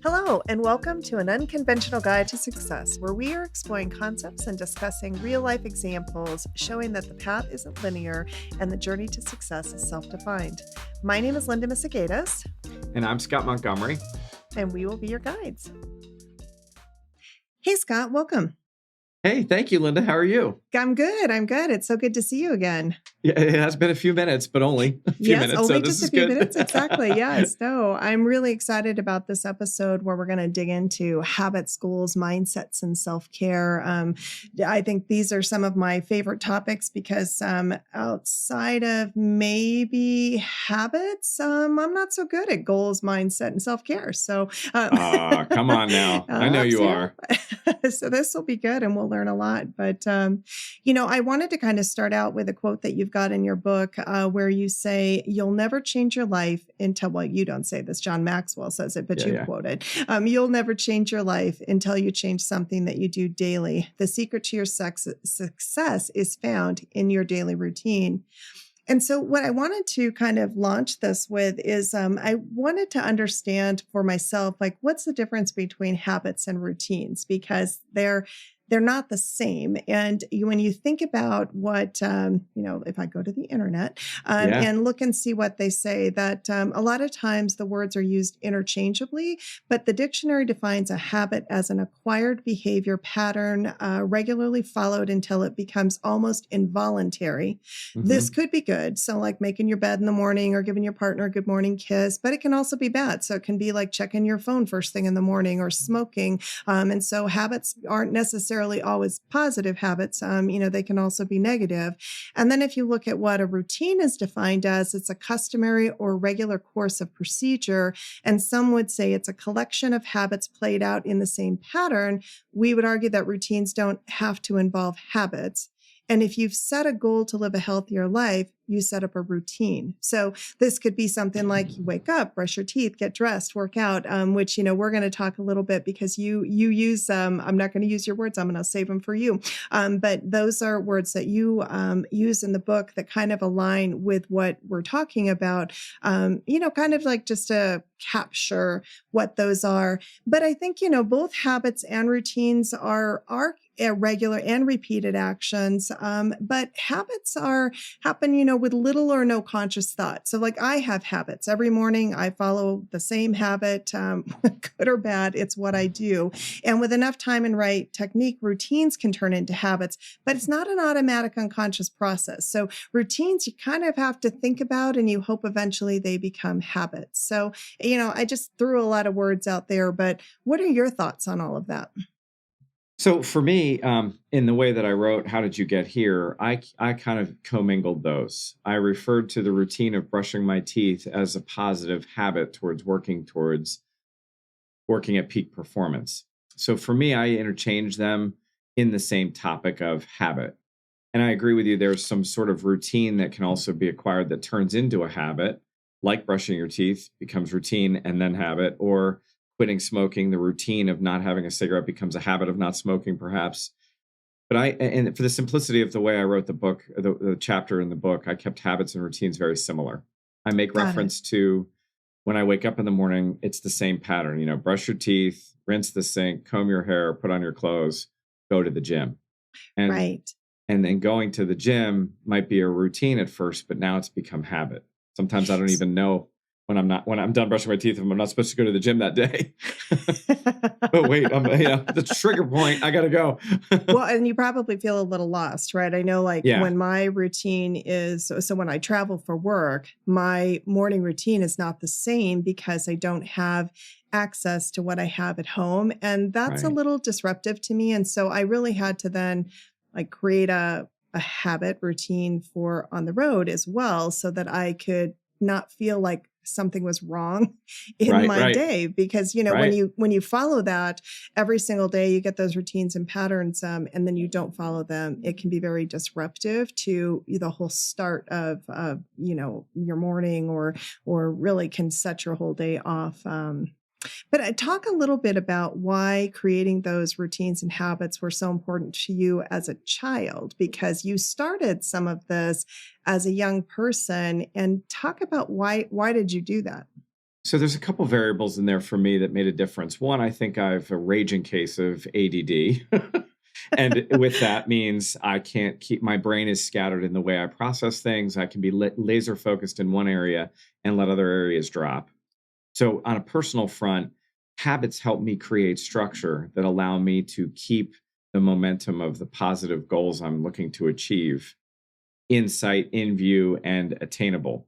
Hello, and welcome to an Unconventional Guide to Success, where we are exploring concepts and discussing real life examples showing that the path isn't linear and the journey to success is self defined. My name is Linda Misegadis, And I'm Scott Montgomery. and we will be your guides. Hey, Scott, welcome. Hey, thank you, Linda. How are you? I'm good. It's so good to see you again. Yeah, it has been a few minutes, but only a few minutes. Only So just this a is few good. minutes. Exactly. Yes. No, I'm really excited about this episode where we're going to dig into habits, goals, mindsets, and self-care. I think these are some of my favorite topics because outside of maybe habits, I'm not so good at goals, mindset, and self-care. So Come on now. I know you are. So this will be good and we'll learn a lot. But, I wanted to kind of start out with a quote that you've got in your book where you say, you'll never change your life until, well, you don't say this, John Maxwell says it, but you quote it. You'll never change your life until you change something that you do daily. The secret to your success is found in your daily routine. And so what I wanted to kind of launch this with is I wanted to understand for myself, like, what's the difference between habits and routines? Because they're not the same. And when you think about what, if I go to the internet and look and see what they say, that a lot of times the words are used interchangeably, but the dictionary defines a habit as an acquired behavior pattern regularly followed until it becomes almost involuntary. This could be good. So like making your bed in the morning or giving your partner a good morning kiss, but it can also be bad. So it can be like checking your phone first thing in the morning or smoking. And so habits aren't necessarily always positive habits. They can also be negative. And then if you look at what a routine is defined as, it's a customary or regular course of procedure. And some would say it's a collection of habits played out in the same pattern. We would argue that routines don't have to involve habits. And if you've set a goal to live a healthier life, you set up a routine. So this could be something like you wake up, brush your teeth, get dressed, work out, which, we're going to talk a little bit because you use, I'm not going to use your words. I'm going to save them for you. But those are words that you use in the book that kind of align with what we're talking about, kind of like just to capture what those are. But I think, both habits and routines are irregular and repeated actions. But habits happen, with little or no conscious thought. So like I have habits every morning. I follow the same habit, good or bad. It's what I do. And with enough time and right technique, routines can turn into habits, but it's not an automatic unconscious process. So routines, you kind of have to think about and you hope eventually they become habits. So, I just threw a lot of words out there, but what are your thoughts on all of that? So for me, in the way that I wrote, How Did You Get Here? I kind of commingled those. I referred to the routine of brushing my teeth as a positive habit towards working at peak performance. So for me, I interchange them in the same topic of habit. And I agree with you. There's some sort of routine that can also be acquired that turns into a habit, like brushing your teeth becomes routine and then habit, or quitting smoking, the routine of not having a cigarette becomes a habit of not smoking, perhaps. But and for the simplicity of the way I wrote the book, the chapter in the book, I kept habits and routines very similar. I make reference to when I wake up in the morning, it's the same pattern, brush your teeth, rinse the sink, comb your hair, put on your clothes, go to the gym. And, Right. and then going to the gym might be a routine at first, but now it's become habit. Sometimes I don't even know when I'm done brushing my teeth, if I'm not supposed to go to the gym that day. But wait, the trigger point, I got to go. Well, and you probably feel a little lost, right? I know when my routine is, so when I travel for work, my morning routine is not the same because I don't have access to what I have at home. And that's a little disruptive to me. And so I really had to then create a habit routine for on the road as well, so that I could not feel like something was wrong in my day, because when you follow that every single day, you get those routines and patterns, and then you don't follow them, it can be very disruptive to the whole start of your morning, or really can set your whole day off. But I talk a little bit about why creating those routines and habits were so important to you as a child, because you started some of this as a young person, and talk about why did you do that? So there's a couple variables in there for me that made a difference. One, I think I've a raging case of ADD. And with that means I can't keep my brain is scattered in the way I process things. I can be laser focused in one area and let other areas drop. So on a personal front, habits help me create structure that allow me to keep the momentum of the positive goals I'm looking to achieve in sight, in view, and attainable.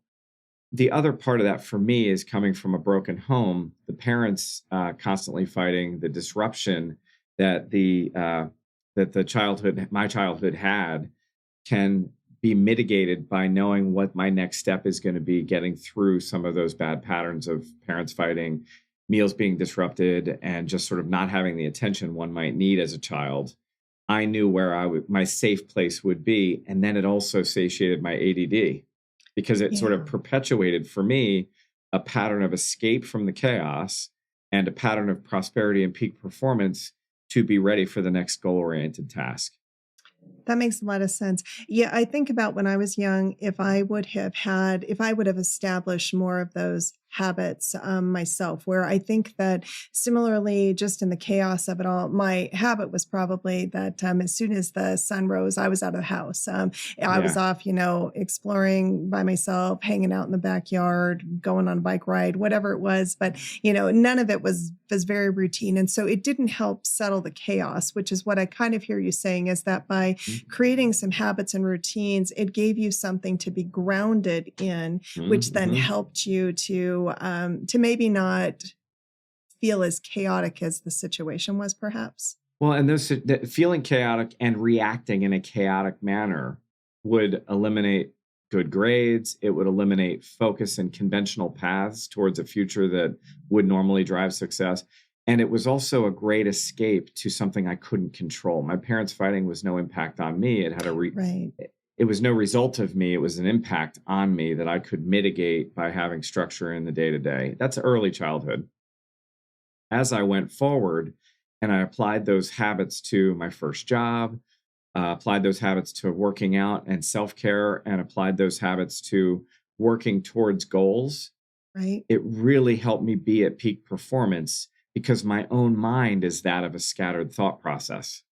The other part of that for me is coming from a broken home, the parents constantly fighting the disruption that my childhood had can be mitigated by knowing what my next step is going to be, getting through some of those bad patterns of parents fighting, meals being disrupted, and just sort of not having the attention one might need as a child. I knew where my safe place would be. And then it also satiated my ADD because it sort of perpetuated for me a pattern of escape from the chaos and a pattern of prosperity and peak performance to be ready for the next goal-oriented task. That makes a lot of sense. Yeah, I think about when I was young, if I would have established more of those habits myself, where I think that similarly, just in the chaos of it all, my habit was probably that as soon as the sun rose, I was out of the house. I was off, exploring by myself, hanging out in the backyard, going on a bike ride, whatever it was. But, none of it was very routine. And so it didn't help settle the chaos, which is what I kind of hear you saying, is that by creating some habits and routines, it gave you something to be grounded in, which then helped you to maybe not feel as chaotic as the situation was, perhaps. Well, and feeling chaotic and reacting in a chaotic manner would eliminate good grades. It would eliminate focus and conventional paths towards a future that would normally drive success. And it was also a great escape to something I couldn't control. My parents fighting was no impact on me. It had it was no result of me. It was an impact on me that I could mitigate by having structure in the day-to-day. That's early childhood. As I went forward and I applied those habits to my first job, applied those habits to working out and self-care, and applied those habits to working towards goals, it really helped me be at peak performance because my own mind is that of a scattered thought process.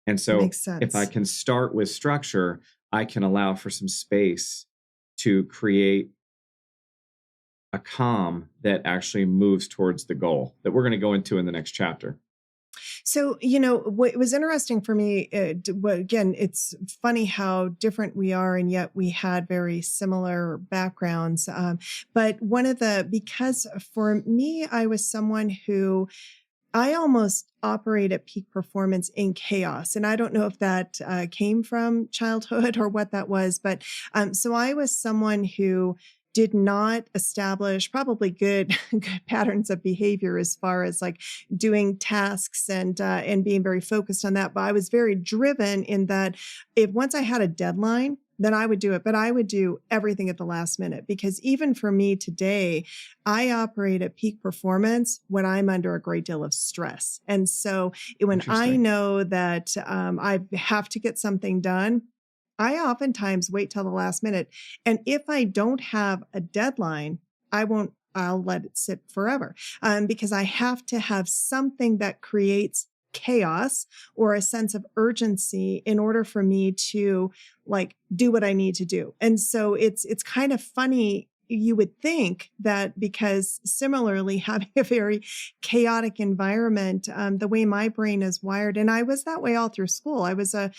And so if I can start with structure, I can allow for some space to create a calm that actually moves towards the goal that we're going to go into in the next chapter. So, what was interesting for me, again, it's funny how different we are, and yet we had very similar backgrounds. But because for me, I was someone who I almost operate at peak performance in chaos. And I don't know if that came from childhood or what that was. But so I was someone who did not establish probably good patterns of behavior as far as like doing tasks and being very focused on that. But I was very driven in that once I had a deadline, then I would do it. But I would do everything at the last minute, because even for me today, I operate at peak performance when I'm under a great deal of stress. And so when I know that I have to get something done, I oftentimes wait till the last minute. And if I don't have a deadline, I'll let it sit forever because I have to have something that creates chaos or a sense of urgency in order for me to do what I need to do. And so it's kind of funny. You would think that because similarly having a very chaotic environment, the way my brain is wired, and I was that way all through school. I was a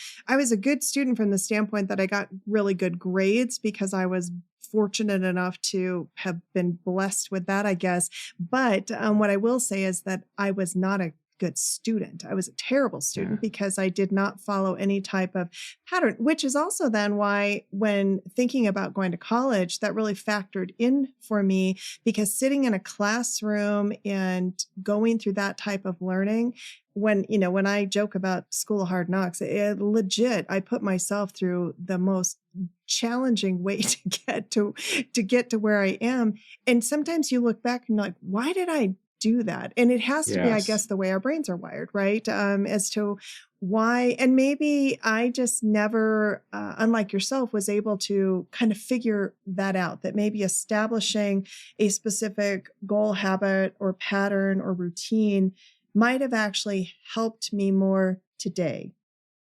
good student from the standpoint that I got really good grades because I was fortunate enough to have been blessed with that, I guess. But what I will say is that I was not a good student. I was a terrible student because I did not follow any type of pattern, which is also then why when thinking about going to college, that really factored in for me, because sitting in a classroom and going through that type of learning, when I joke about school of hard knocks, I put myself through the most challenging way to get to where I am. And sometimes you look back and you're like, why did I do that. And it has to be, I guess, Yes. the way our brains are wired, right? As to why, and maybe I just never, unlike yourself, was able to kind of figure that out, that maybe establishing a specific goal, habit, or pattern or routine might have actually helped me more today.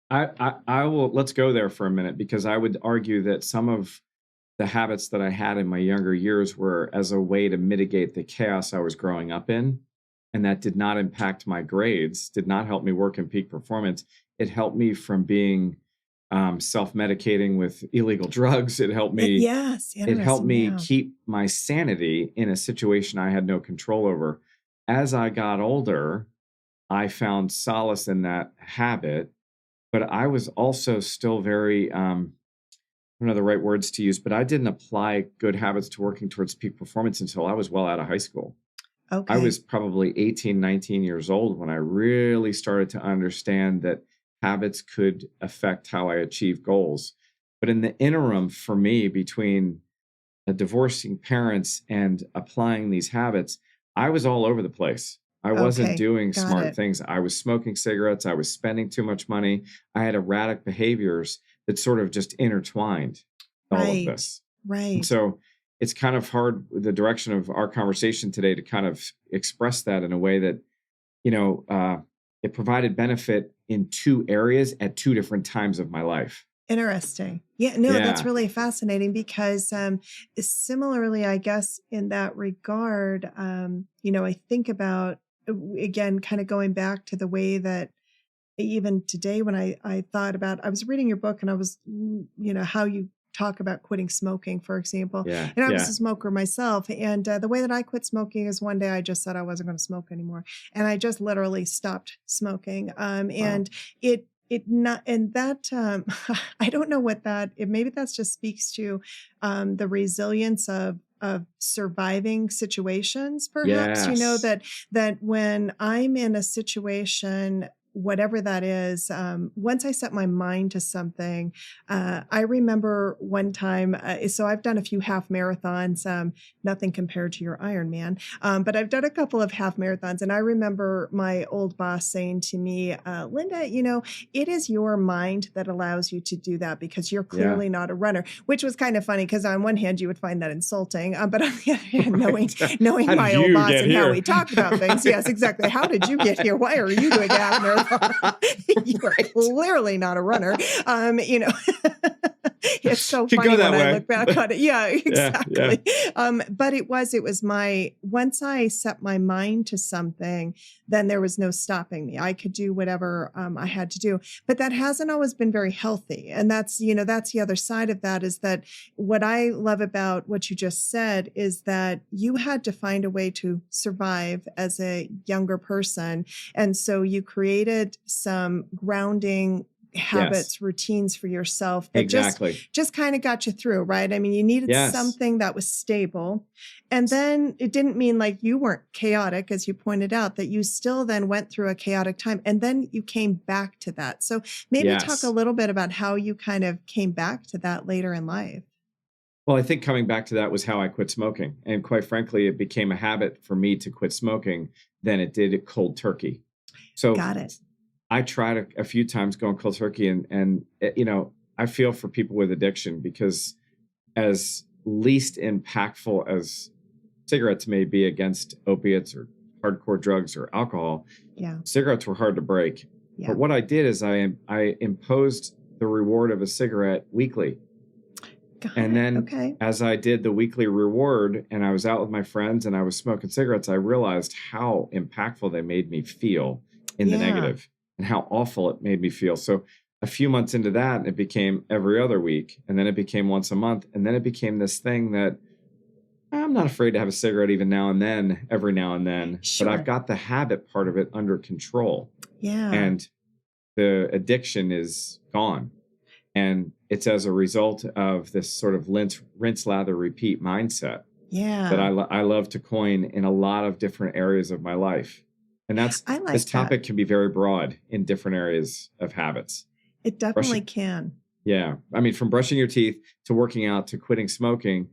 I will, let's go there for a minute, because I would argue that some of the habits that I had in my younger years were as a way to mitigate the chaos I was growing up in. And that did not impact my grades, did not help me work in peak performance. It helped me from being self-medicating with illegal drugs. Yes, It helped interesting. me Yeah. keep my sanity in a situation I had no control over. As I got older, I found solace in that habit, but I was also still very, I don't know the right words to use, but I didn't apply good habits to working towards peak performance until I was well out of high school. I Okay. was probably 18, 19 years old when I really started to understand that habits could affect how I achieve goals. But in the interim, for me, between divorcing parents and applying these habits, I was all over the place. I wasn't Okay. doing Got smart it. things. I was smoking cigarettes. I was spending too much money. I had erratic behaviors that sort of just intertwined all of Right. this. And Right. so it's kind of hard, the direction of our conversation today, to kind of express that in a way that, you know, it provided benefit in two areas at two different times of my life. Interesting. Yeah, no, that's Yeah. really fascinating because similarly, I guess in that regard, I think about again, kind of going back to the way that even today when I thought about, I was reading your book and I was, how you talk about quitting smoking, for example. Yeah. And I was Yeah. a smoker myself. And the way that I quit smoking is one day I just said I wasn't going to smoke anymore. And I just literally stopped smoking. Wow. And it not, and that, I don't know what maybe that's just speaks to the resilience of surviving situations, perhaps, Yes. that when I'm in a situation, whatever that is, once I set my mind to something, I remember one time, so I've done a few half marathons, nothing compared to your Ironman, but I've done a couple of half marathons. And I remember my old boss saying to me, Linda, it is your mind that allows you to do that because you're Yeah. clearly not a runner, which was kind of funny because on one hand you would find that insulting, but on the other hand, knowing Right. knowing How did my old you boss get and how here? he talked about things, yes, exactly. How did you get here? Why are you doing a half marathon? You are Right. clearly not a runner. It's so Could go funny when that I way. look back on it. Yeah, Yeah. Yeah. exactly. But it was once I set my mind to something, then there was no stopping me. I could do whatever I had to do. But that hasn't always been very healthy. And that's the other side of that, is that what I love about what you just said is that you had to find a way to survive as a younger person. And so you created some grounding Yes. habits, routines for yourself that Exactly. just kind of got you through, right? I mean, you needed Yes. something that was stable. And then it didn't mean like you weren't chaotic, as you pointed out, that you still then went through a chaotic time and then you came back to that. So maybe talk a Yes. little bit about how you kind of came back to that later in life. Well, I think coming back to that was how I quit smoking. And quite frankly, it became a habit for me to quit smoking than it did cold turkey. So Got it. I tried a few times going cold turkey, and I feel for people with addiction, because as least impactful as cigarettes may be against opiates or hardcore drugs or alcohol, Yeah. cigarettes were hard to break. Yeah. But what I did is I imposed the reward of a cigarette weekly. Got And it. then Okay. as I did the weekly reward and I was out with my friends and I was smoking cigarettes, I realized how impactful they made me feel in the Yeah. negative and how awful it made me feel. So a few months into that, it became every other week, and then it became once a month. And then it became this thing that I'm not afraid to have a cigarette even now and then, every now and then, but I've Sure. got the habit part of it under control, Yeah. and the addiction is gone. And it's as a result of this sort of rinse, lather, repeat mindset that Yeah. I love to coin in a lot of different areas of my life. And I this like that. topic can be very broad in different areas of habits. It definitely Brushing, can. yeah. I mean, from brushing your teeth to working out to quitting smoking,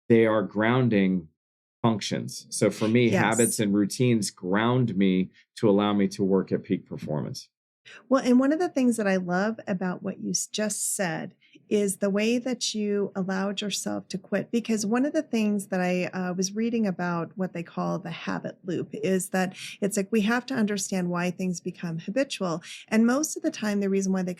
they are grounding functions. So for me, habits Yes. and routines ground me to allow me to work at peak performance. Well, and one of the things that I love about what you just said is the way that you allowed yourself to quit. Because one of the things that I was reading about what they call the habit loop is that it's like we have to understand why things become habitual. And most of the time, the reason why they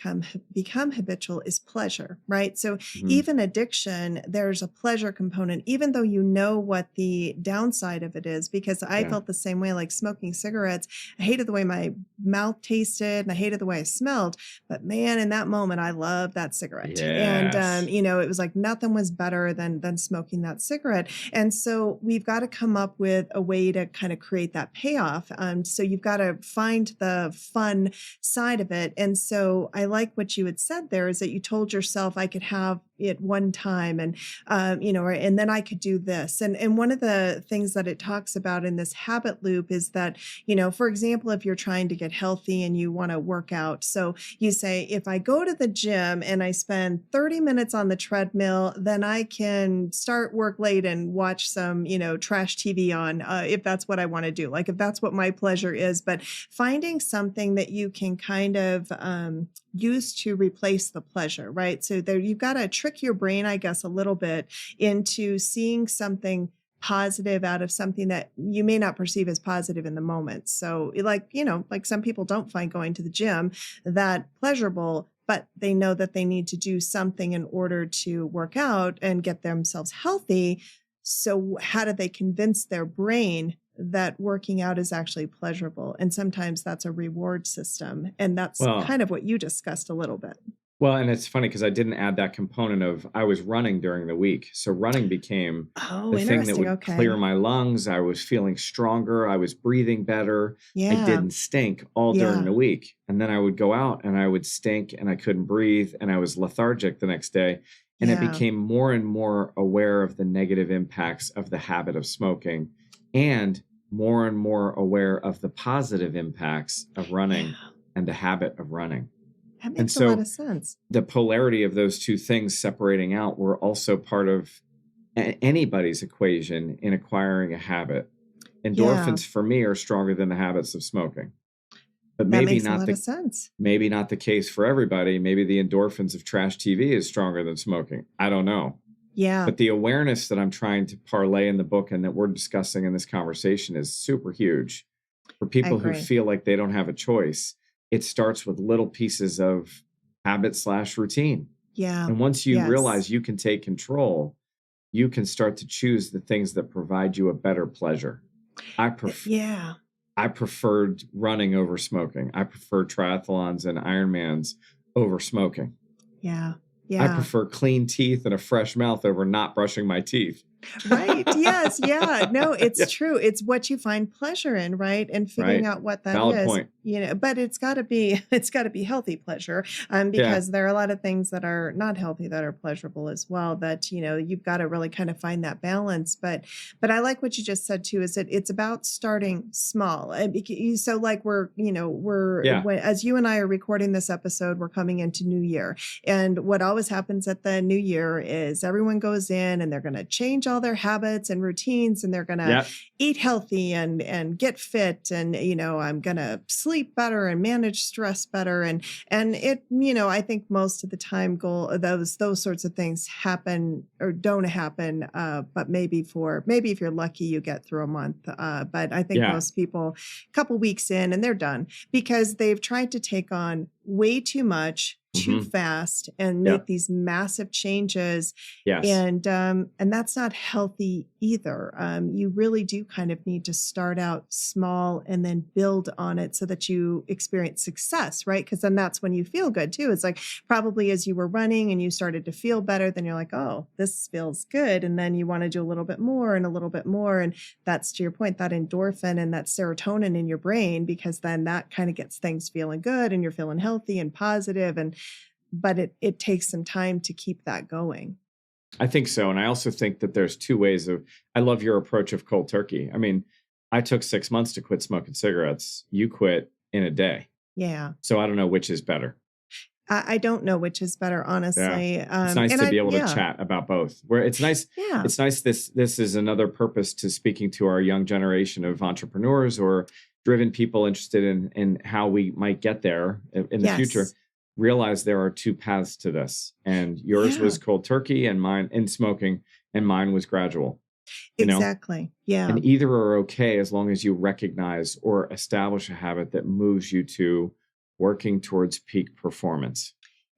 become habitual is pleasure, right? So Mhm. even addiction, there's a pleasure component, even though you know what the downside of it is. Because I Yeah. felt the same way, like smoking cigarettes. I hated the way my mouth tasted and I hated the way I smelled. But man, in that moment, I loved that cigarette. And Yes. it was like nothing was better than smoking that cigarette. And so we've got to come up with a way to kind of create that payoff. So you've got to find the fun side of it. And so I like what you had said there is that you told yourself I could have it one time and and then I could do this. And one of the things that it talks about in this habit loop is that, for example, if you're trying to get healthy and you want to work out, so you say, if I go to the gym and I spend 30 minutes on the treadmill, then I can start work late and watch some, trash TV on, if that's what I want to do, like if that's what my pleasure is. But finding something that you can kind of use to replace the pleasure, right? So there, you've got to trick your brain, I guess, a little bit into seeing something positive out of something that you may not perceive as positive in the moment. So like some people don't find going to the gym that pleasurable, but they know that they need to do something in order to work out and get themselves healthy. So how do they convince their brain that working out is actually pleasurable? And sometimes that's a reward system. And that's Well, kind of what you discussed a little bit. and it's funny because I didn't add that component of I was running during the week. So running became Oh, the thing that interesting. would clear Okay. my lungs. I was feeling stronger. I was breathing better. I Yeah. didn't stink all during Yeah. the week. And then I would go out and I would stink and I couldn't breathe and I was lethargic the next day. And it Yeah. became more and more aware of the negative impacts of the habit of smoking and more aware of the positive impacts of running Yeah. and the habit of running. That And makes a lot so of sense. the polarity of those two things separating out were also part of anybody's equation in acquiring a habit. Yeah. Endorphins for me are stronger than the habits of smoking, but That makes a lot of sense. maybe not the case for everybody. Maybe the endorphins of trash TV is stronger than smoking. I don't know. Yeah. But the awareness that I'm trying to parlay in the book and that we're discussing in this conversation is super huge for I people who agree. feel like they don't have a choice. It starts with little pieces of habit/routine. Yeah. And once you Yes. realize you can take control, you can start to choose the things that provide you a better pleasure. I pref- Yeah. I preferred running over smoking. I prefer triathlons and Ironmans over smoking. Yeah. I Yeah. prefer clean teeth and a fresh mouth over not brushing my teeth. Right. Yes. Yeah. No, Yeah, it's true. It's what you find pleasure in, right? And figuring right. out what that Valid is, point. but it's got to be healthy pleasure. Yeah. Because there are a lot of ththings that are not healthy that are pleasurable as well, that, you've got to really kind of find that balance. But I like what you just said too, is that it's about starting small. So like Yeah. as you and I are recording this episode, we're coming into New Year. And what always happens at the new year is everyone goes in and they're going to change all their habits and routines and they're going to Yep. eat healthy and get fit. And, I'm going to sleep better and manage stress better. And it, I think most of the time those sorts of things happen or don't happen. But maybe if you're lucky, you get through a month. But I think Yeah. most people a couple weeks in and they're done because they've tried to take on way too much too Mhm. fast and make Yep. these massive changes. Yes. And that's not healthy either. You really do kind of need to start out small and then build on it so that you experience success, right? Because then that's when you feel good too. It's like probably as you were running and you started to feel better, then you're like, oh, this feels good. And then you want to do a little bit more and a little bit more. And that's, to your point, that endorphin and that serotonin in your brain, because then that kind of gets things feeling good and you're feeling healthy and positive. But it takes some time to keep that going. I think so. And I also think that there's two ways I love your approach of cold turkey. I mean, I took 6 months to quit smoking cigarettes. You quit in a day. Yeah. So I don't know which is better. I don't know which is better, Yeah. honestly. It's nice And to I, be able to yeah, chat about both. Where it's nice, yeah, it's nice this is another purpose to speaking to our young generation of entrepreneurs or driven people interested in how we might get there in the future. yes, Realize there are two paths to this. And yours yeah, was cold turkey and mine in smoking, and mine was gradual, you know? exactly. Yeah. And either are okay as long as you recognize or establish a habit that moves you to working towards peak performance.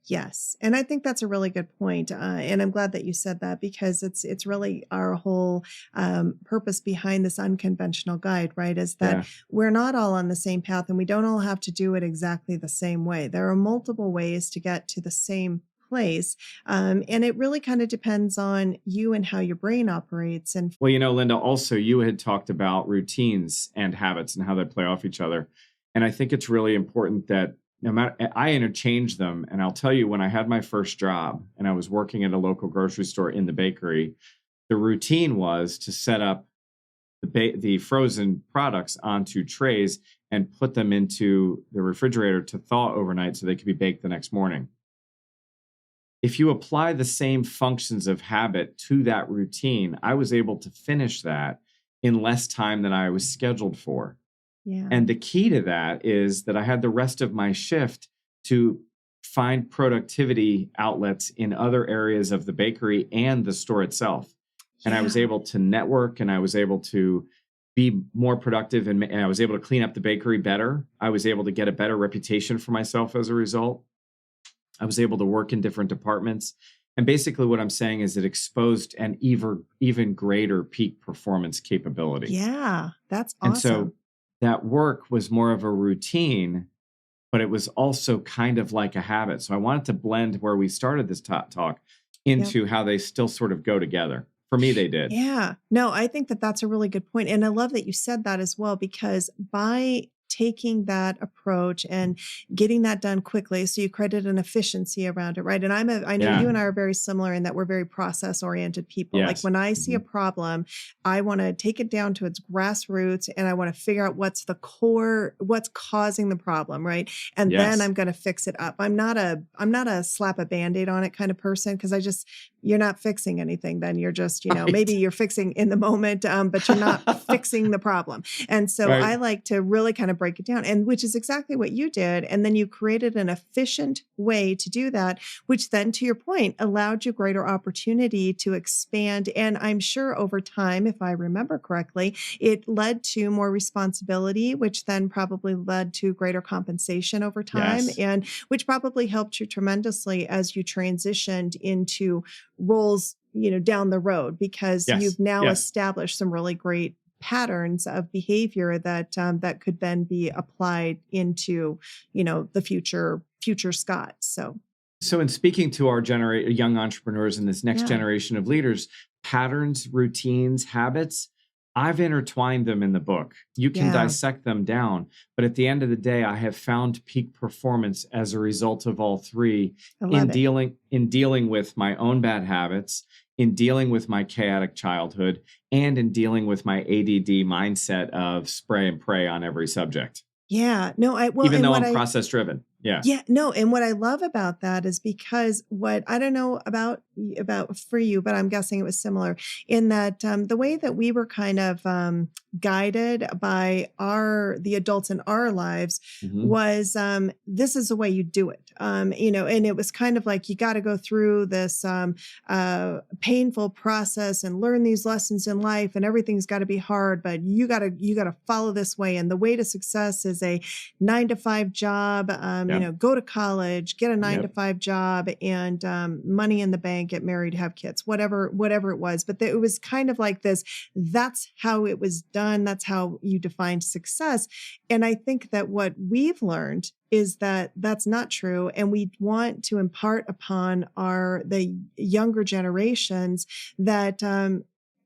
Yes, and I think that's a really good point, and I'm glad that you said that because it's really our whole purpose behind this unconventional guide, right? Is that Yeah. we're not all on the same path, and we don't all have to do it exactly the same way. There are multiple ways to get to the same place, and it really kind of depends on you and how your brain operates. And Well, Linda, also you had talked about routines and habits and how they play off each other. And I think it's really important that no matter I interchange them. And I'll tell you, when I had my first job and I was working at a local grocery store in the bakery, the routine was to set up the frozen products onto trays and put them into the refrigerator to thaw overnight so they could be baked the next morning. If you apply the same functions of habit to that routine, I was able to finish that in less time than I was scheduled for. yeah, And the key to that is that I had the rest of my shift to find productivity outlets in other areas of the bakery and the store itself. And I was yeah, able to network and I was able to be more productive and I was able to clean up the bakery better. I was able to get a better reputation for myself as a result. I was able to work in different departments. And basically, what I'm saying is it exposed an even greater peak performance capability. yeah. That's And so awesome. that work was more of a routine, but it was also kind of like a habit. So I wanted to blend where we started this talk Yep. into how they still sort of go together. For me, they did. Yeah. No, I think that that's a really good point, and I love that you said that as well, because by taking that approach and getting that done quickly, so you created an efficiency around it, right? And I know Yeah. you and I are very similar in that we're very process oriented people. Like Yes. when I see a Mhm. problem, I want to take it down to its grassroots and I want to figure out what's the core, what's causing the problem, right? And then Yes. I'm going to fix it up. I'm not a slap a band-aid on it kind of person, because you're not fixing anything. Then you're just, maybe Right. you're fixing in the moment, but you're not fixing the problem. And so Right. I like to really kind of break it down, and which is exactly what you did. And then you created an efficient way to do that, which then, to your point, allowed you greater opportunity to expand. And I'm sure over time, if I remember correctly, it led to more responsibility, which then probably led to greater compensation over time, Yes. and which probably helped you tremendously as you transitioned into roles, down the road, because Yes. you've now Yes. established some really great patterns of behavior that could then be applied into, the future Scott. So So, in speaking to our young entrepreneurs and this next yeah, generation of leaders, patterns, routines, habits, I've intertwined them in the book. You can yeah, dissect them down, but at the end of the day, I have found peak performance as a result of all three I love it. in dealing with my own bad habits, in dealing with my chaotic childhood, and in dealing with my ADD mindset of spray and pray on every subject, Yeah, no, I well, even and though what I'm I process driven. Yeah. Yeah, no, and what I love about that is because what I don't know about for you, but I'm guessing it was similar in that the way that we were kind of guided by the adults in our lives Mhm. was this is the way you do it. And it was kind of like you got to go through this painful process and learn these lessons in life, and everything's got to be hard, but you got to follow this way, and the way to success is a 9 to 5 job, Yep. go to college, get a nine to Yep. five job, and money in the bank, get married, have kids, whatever it was. But it was kind of like this. That's how it was done. That's how you defined success. And I think that what we've learned is that that's not true. And we want to impart upon the younger generations that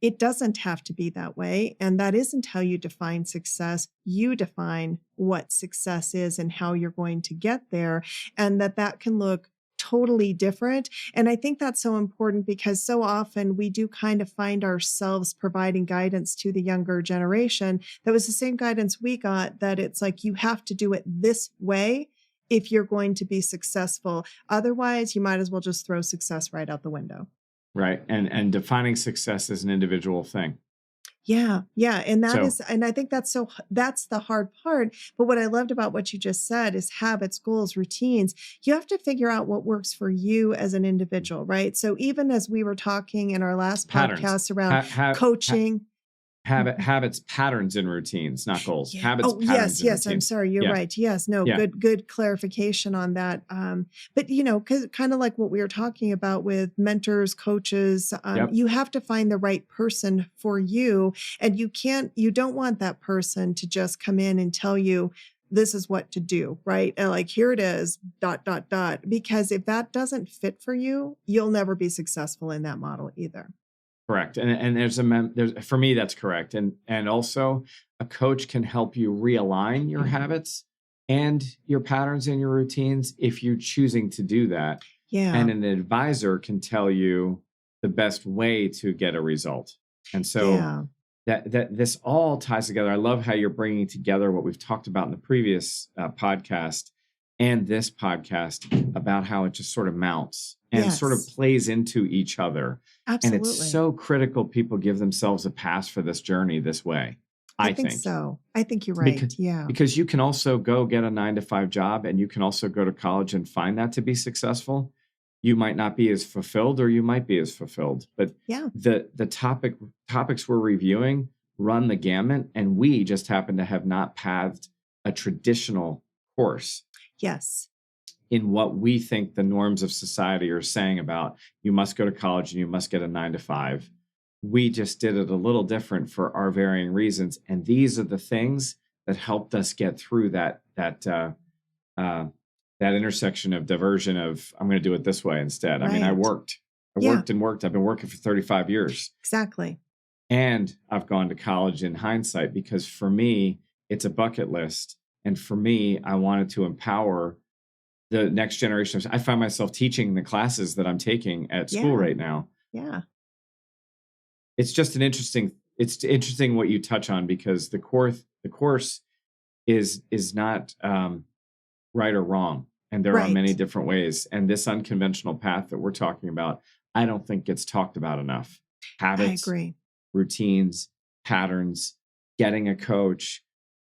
it doesn't have to be that way. And that isn't how you define success. You define what success is and how you're going to get there. And that can look totally different. And I think that's so important because so often we do kind of find ourselves providing guidance to the younger generation that was the same guidance we got, that it's like, you have to do it this way. if you're going to be successful. Otherwise, you might as well just throw success right out the window. Right. And defining success as an individual thing. Yeah. Yeah. And I think that's the hard part. But what I loved about what you just said is habits, goals, routines. You have to figure out what works for you as an individual, right? So even as we were talking in our last podcast around coaching. Habits, patterns, and routines, not goals. Yeah. Habits, patterns, and routines. I'm sorry. You're right. Yes. No, good clarification on that. But cause kind of like what we were talking about with mentors, coaches, you have to find the right person for you. And you don't want that person to just come in and tell you, this is what to do, right? And like, here it is, ... Because if that doesn't fit for you, you'll never be successful in that model either. Correct. And there's for me, that's correct. And also a coach can help you realign your habits and your patterns and your routines if you're choosing to do that. Yeah. And an advisor can tell you the best way to get a result. And so that this all ties together. I love how you're bringing together what we've talked about in the previous podcast and this podcast about how it just sort of mounts and sort of plays into each other. Absolutely. And it's so critical people give themselves a pass for this journey this way. I think so. I think you're right. Because you can also go get a 9-to-5 job, and you can also go to college and find that to be successful. You might not be as fulfilled, or you might be as fulfilled. But the topics we're reviewing run the gamut, and we just happen to have not pathed a traditional course. Yes. In what we think the norms of society are saying about you must go to college and you must get a 9-to-5. We just did it a little different for our varying reasons. And these are the things that helped us get through that intersection of diversion of, I'm going to do it this way instead. Right. I mean, I worked and worked. I've been working for 35 years. Exactly. And I've gone to college in hindsight because for me, it's a bucket list. And for me, I wanted to empower the next generation. I find myself teaching the classes that I'm taking at school right now. Yeah. It's just it's interesting what you touch on, because the course is not right or wrong. And there are many different ways. And this unconventional path that we're talking about, I don't think gets talked about enough. Habits, I agree. Routines, patterns, getting a coach,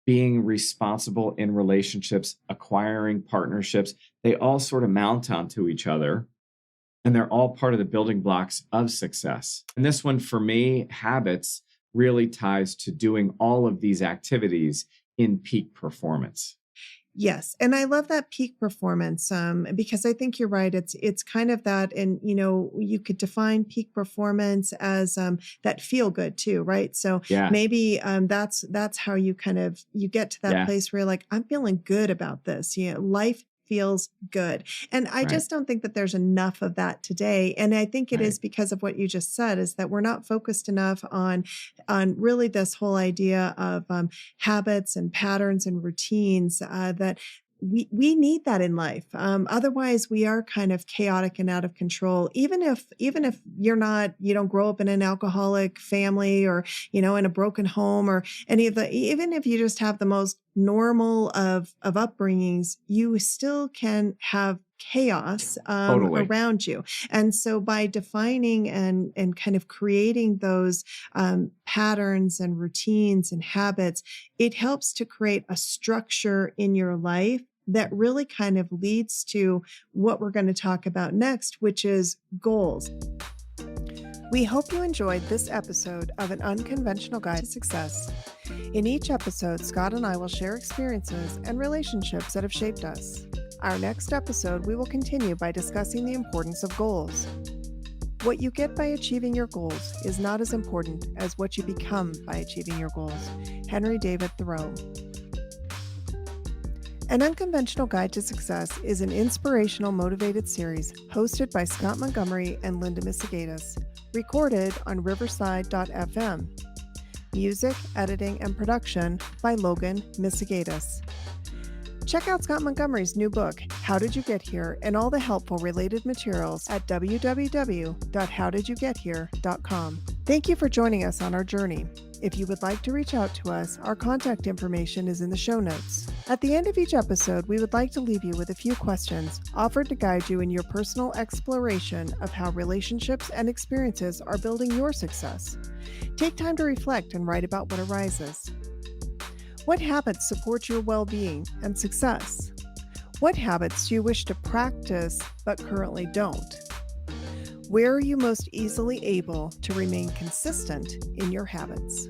being responsible in relationships, acquiring partnerships, they all sort of mount onto each other, and they're all part of the building blocks of success. And this one, for me, habits, really ties to doing all of these activities in peak performance. Yes. And I love that peak performance because I think you're right. It's kind of that. And, you could define peak performance as that feel good too, right? So maybe that's how you you get to that place where you're like, I'm feeling good about this. Life feels good. And I just don't think that there's enough of that today. And I think it is because of what you just said, is that we're not focused enough on really this whole idea of habits and patterns and routines that we need that in life. Otherwise we are kind of chaotic and out of control. Even if you don't grow up in an alcoholic family or, in a broken home or even if you just have the most normal of upbringings, you still can have chaos around you. And so by defining and kind of creating those patterns and routines and habits, it helps to create a structure in your life that really kind of leads to what we're going to talk about next, which is goals. We hope you enjoyed this episode of An Unconventional Guide to Success. In each episode, Scott and I will share experiences and relationships that have shaped us. Our next episode, we will continue by discussing the importance of goals. What you get by achieving your goals is not as important as what you become by achieving your goals. Henry David Thoreau. An Unconventional Guide to Success is an inspirational, motivated series hosted by Scott Montgomery and Linda Misegadis, recorded on riverside.fm. Music, editing, and production by Logan Misegadis. Check out Scott Montgomery's new book, How Did You Get Here, and all the helpful related materials at www.howdidyougethere.com. Thank you for joining us on our journey. If you would like to reach out to us, our contact information is in the show notes. At the end of each episode, we would like to leave you with a few questions offered to guide you in your personal exploration of how relationships and experiences are building your success. Take time to reflect and write about what arises. What habits support your well-being and success? What habits do you wish to practice but currently don't? Where are you most easily able to remain consistent in your habits?